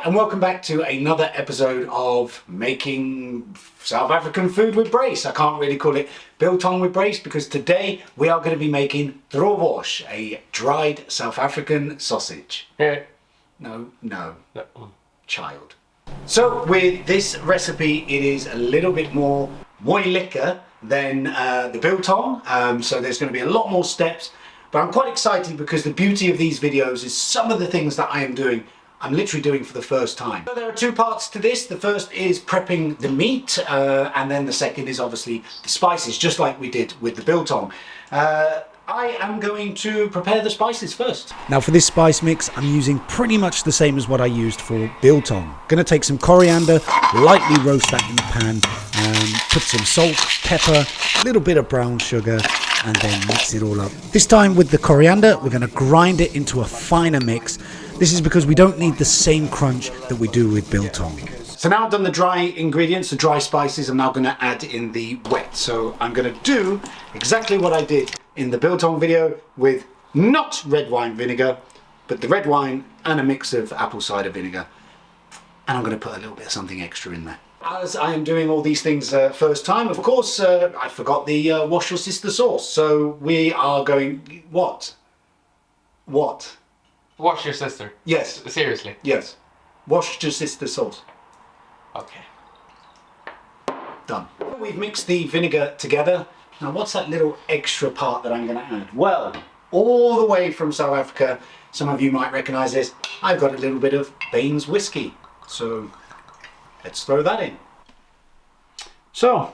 Hi and welcome back to another episode of Making South African Food with Brace. I can't really call it Biltong with Brace because today we are going to be making Droewors, a dried South African sausage. Yeah. No. Child. So with this recipe it is a little bit more moeilijker than the Biltong, so there's going to be a lot more steps, but I'm quite excited because the beauty of these videos is some of the things that I am doing I'm literally doing for the first time. So there are two parts to this. The first is prepping the meat, and then the second is obviously the spices, just like we did with the Biltong. I am going to prepare the spices first. Now for this spice mix, I'm using pretty much the same as what I used for Biltong. Gonna take some coriander, lightly roast that in the pan, put some salt, pepper, a little bit of brown sugar, and then mix it all up. This time with the coriander, we're gonna grind it into a finer mix. This is because we don't need the same crunch that we do with Biltong. So now I've done the dry ingredients, the dry spices, I'm now going to add in the wet. So I'm going to do exactly what I did in the Biltong video with not red wine vinegar, but the red wine and a mix of apple cider vinegar. And I'm going to put a little bit of something extra in there. As I am doing all these things first time, of course, I forgot the wash your sister sauce. So we are going, what? Wash your sister. Yes. Seriously. Yes. Wash your sister sauce. Okay. Done. We've mixed the vinegar together. Now what's that little extra part that I'm going to add? Well, all the way from South Africa, some of you might recognise this, I've got a little bit of Baines whiskey. So let's throw that in. So,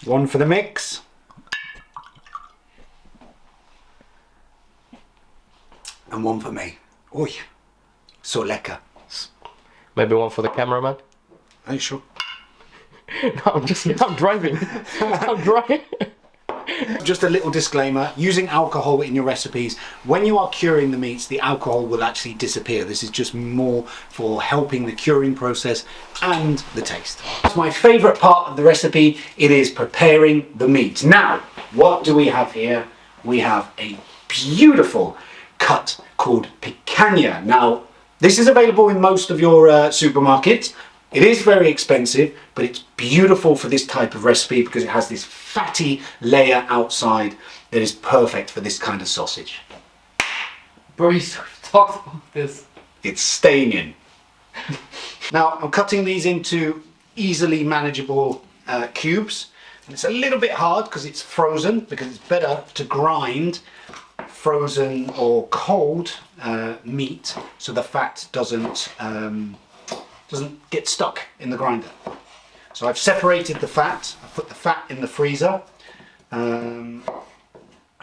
one for the mix. And one for me. Oi, so lekker. Maybe one for the cameraman? Are you sure? No, I'm driving. I'm driving. Just a little disclaimer, using alcohol in your recipes, when you are curing the meats, the alcohol will actually disappear. This is just more for helping the curing process and the taste. It's my favourite part of the recipe. It is preparing the meat. Now, what do we have here? We have a beautiful cut called picanha. Now this is available in most of your supermarkets. It is very expensive, but it's beautiful for this type of recipe because it has this fatty layer outside that is perfect for this kind of sausage. Brace, we've talked about this. It's staying in. Now I'm cutting these into easily manageable cubes, and it's a little bit hard because it's frozen, because it's better to grind frozen or cold meat so the fat doesn't get stuck in the grinder. So I've separated the fat, I've put the fat in the freezer, and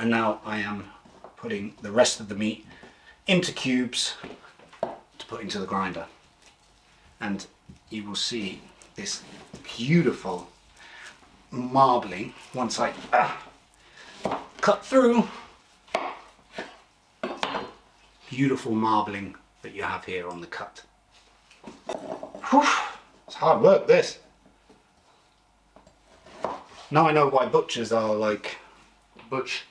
now I am putting the rest of the meat into cubes to put into the grinder. And you will see this beautiful marbling once I cut through. Beautiful marbling that you have here on the cut. Whew, it's hard work, this. Now I know why butchers are like butch.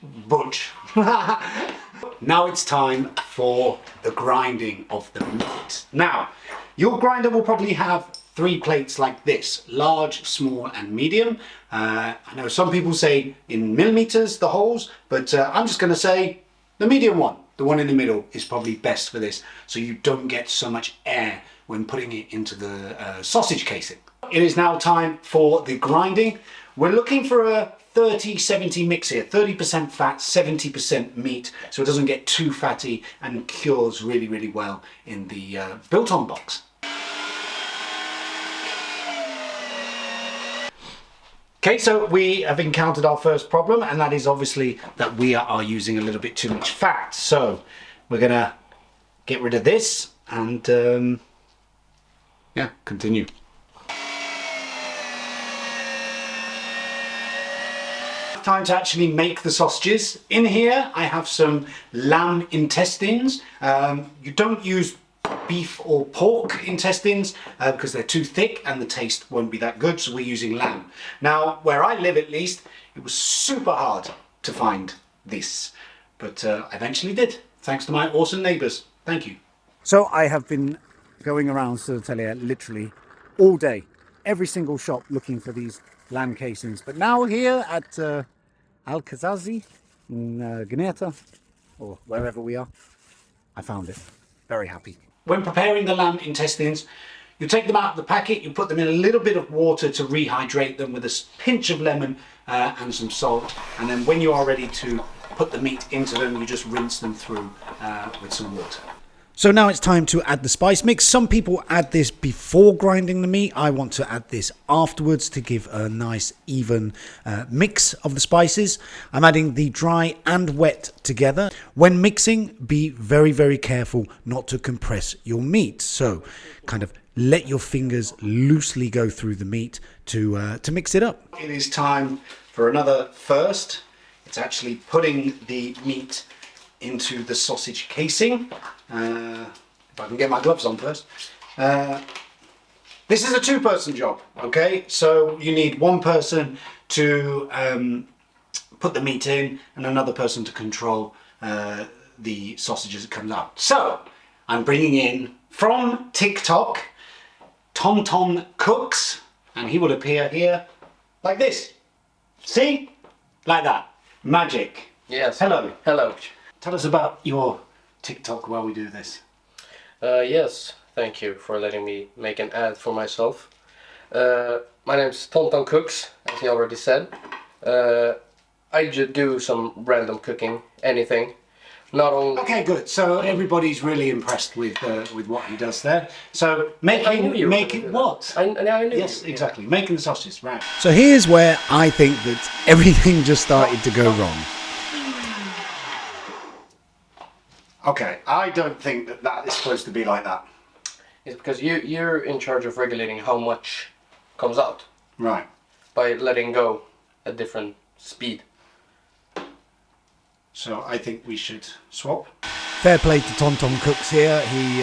Now it's time for the grinding of the meat. Now your grinder will probably have 3 plates like this: large, small and medium. I know some people say in millimeters the holes, but I'm just going to say the medium one. The one in the middle is probably best for this, so you don't get so much air when putting it into the sausage casing. It is now time for the grinding. We're looking for a 30-70 mix here, 30% fat, 70% meat, so it doesn't get too fatty and cures really, really well in the Biltong box. Okay, so we have encountered our first problem, and that is obviously that we are using a little bit too much fat. So we're gonna get rid of this and yeah, continue. Time to actually make the sausages. In here I have some lamb intestines. You don't use beef or pork intestines because they're too thick and the taste won't be that good, so we're using lamb. Now where I live, at least, it was super hard to find this, but I eventually did, thanks to my awesome neighbours. Thank you. So I have been going around Södertälje literally all day, every single shop looking for these lamb casings. But now here at Alkazazi in Gneta, or wherever we are, I found it. Very happy. When preparing the lamb intestines, you take them out of the packet, you put them in a little bit of water to rehydrate them with a pinch of lemon and some salt, and then when you are ready to put the meat into them, you just rinse them through with some water. So now it's time to add the spice mix. Some people add this before grinding the meat. I want to add this afterwards to give a nice even mix of the spices. I'm adding the dry and wet together. When mixing, be very, very careful not to compress your meat. So kind of let your fingers loosely go through the meat to mix it up. It is time for another first. It's actually putting the meat into the sausage casing. If I can get my gloves on first. This is a two-person job, okay? So you need one person to put the meat in and another person to control the sausage as it comes out. So I'm bringing in from TikTok, TonToncooks, and he will appear here like this. See? Like that. Magic. Yes. Hello. Hello. Tell us about your TikTok while we do this. Yes, thank you for letting me make an ad for myself. My name's TonToncooks, as he already said. I just do some random cooking, anything. Not only. Okay, good. So everybody's really impressed with what he does there. So making what? I knew. Yes, exactly. Making the sausages, right? So here's where I think that everything just started to go wrong. Okay, I don't think that is supposed to be like that. It's because you're in charge of regulating how much comes out Right. by letting go at different speed. So I think we should swap. Fair play to TonToncooks here. He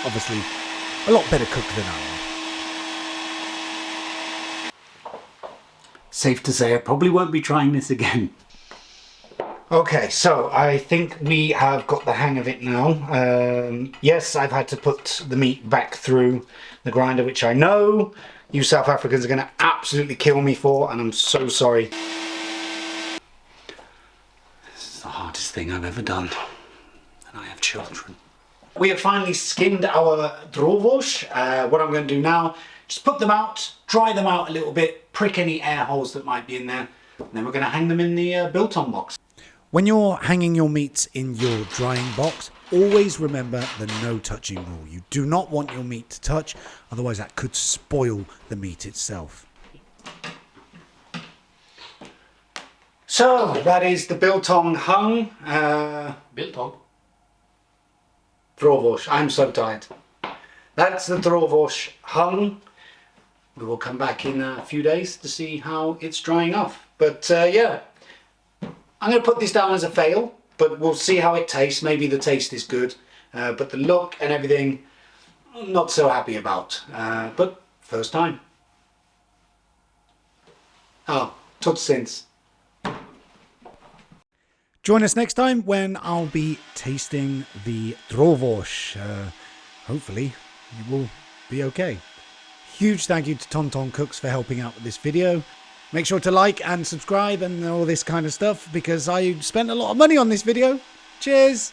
obviously a lot better cook than I am. Safe to say I probably won't be trying this again. Okay, so I think we have got the hang of it now. Yes, I've had to put the meat back through the grinder, which I know you South Africans are going to absolutely kill me for, and I'm so sorry. This is the hardest thing I've ever done, and I have children. We have finally skinned our Droewors. What I'm going to do now, just put them out, dry them out a little bit, prick any air holes that might be in there, and then we're going to hang them in the biltong box. When you're hanging your meats in your drying box, always remember the no touching rule. You do not want your meat to touch, otherwise that could spoil the meat itself. So that is the biltong hung. Biltong? Droewors. I'm so tired. That's the Droewors hung. We will come back in a few days to see how it's drying off. But yeah, I'm going to put this down as a fail, but we'll see how it tastes. Maybe the taste is good, but the look and everything, I'm not so happy about. But first time. Oh, tot ziens. Join us next time when I'll be tasting the Droewors. Hopefully you will be okay. Huge thank you to TonToncooks for helping out with this video. Make sure to like and subscribe and all this kind of stuff because I spent a lot of money on this video. Cheers!